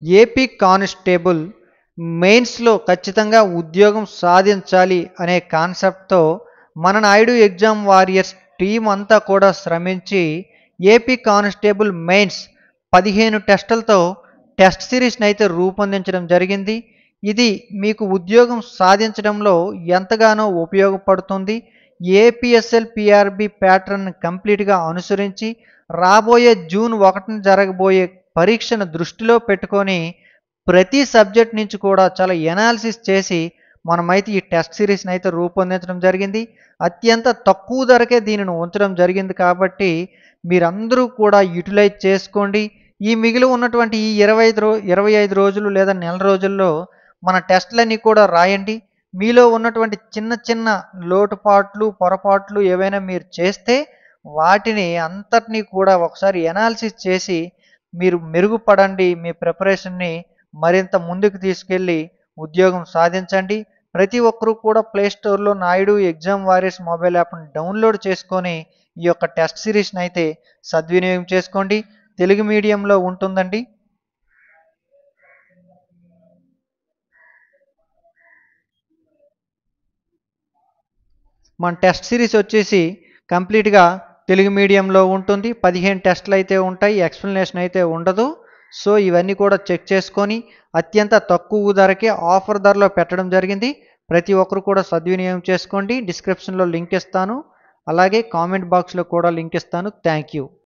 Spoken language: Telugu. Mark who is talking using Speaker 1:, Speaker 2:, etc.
Speaker 1: ఏపీ కానిస్టేబుల్ మెయిన్స్లో ఖచ్చితంగా ఉద్యోగం సాధించాలి అనే కాన్సెప్ట్తో మన నాయుడు ఎగ్జామ్ వారియర్స్ టీం అంతా కూడా శ్రమించి ఏపీ కానిస్టేబుల్ మెయిన్స్ 15 టెస్టులతో టెస్ట్ సిరీస్ని అయితే రూపొందించడం జరిగింది. ఇది మీకు ఉద్యోగం సాధించడంలో ఎంతగానో ఉపయోగపడుతుంది. ఏపీఎస్ఎల్ పిఆర్బి ప్యాటర్న్ కంప్లీట్గా అనుసరించి రాబోయే జూన్ 1న జరగబోయే పరీక్షను దృష్టిలో పెట్టుకొని ప్రతి సబ్జెక్ట్ నుంచి కూడా చాలా ఎనాలిసిస్ చేసి మనమైతే ఈ టెస్ట్ సిరీస్ని అయితే రూపొందించడం జరిగింది. అత్యంత తక్కువ ధరకే దీనిని ఉంచడం జరిగింది కాబట్టి మీరందరూ కూడా యూటిలైజ్ చేసుకోండి. ఈ మిగిలి ఉన్నటువంటి ఈ 25 రోజులు లేదా నెల రోజుల్లో మన టెస్టులన్నీ కూడా రాయండి. మీలో ఉన్నటువంటి చిన్న చిన్న లోటుపాట్లు పొరపాట్లు ఏవైనా మీరు చేస్తే వాటిని అంతటినీ కూడా ఒకసారి ఎనాలిసిస్ చేసి మీరు మెరుగుపడండి. మీ ప్రిపరేషన్ని మరింత ముందుకు తీసుకెళ్ళి ఉద్యోగం సాధించండి. ప్రతి ఒక్కరూ కూడా ప్లేస్టోర్లో నాయుడు ఎగ్జామ్ వారియర్స్ మొబైల్ యాప్ని డౌన్లోడ్ చేసుకొని ఈ యొక్క టెస్ట్ సిరీస్ని అయితే సద్వినియోగం చేసుకోండి. తెలుగు మీడియంలో ఉంటుందండి. మన టెస్ట్ సిరీస్ వచ్చేసి కంప్లీట్గా తెలుగు మీడియంలో ఉంటుంది. 15 టెస్టులు అయితే ఉంటాయి, ఎక్స్ప్లెనేషన్ అయితే ఉండదు. సో ఇవన్నీ కూడా చెక్ చేసుకొని అత్యంత తక్కువ ధరకే ఆఫర్ ధరలో పెట్టడం జరిగింది. ప్రతి ఒక్కరు కూడా సద్వినియోగం చేసుకోండి. డిస్క్రిప్షన్లో లింక్ ఇస్తాను, అలాగే కామెంట్ బాక్స్లో కూడా లింక్ ఇస్తాను. Thank you.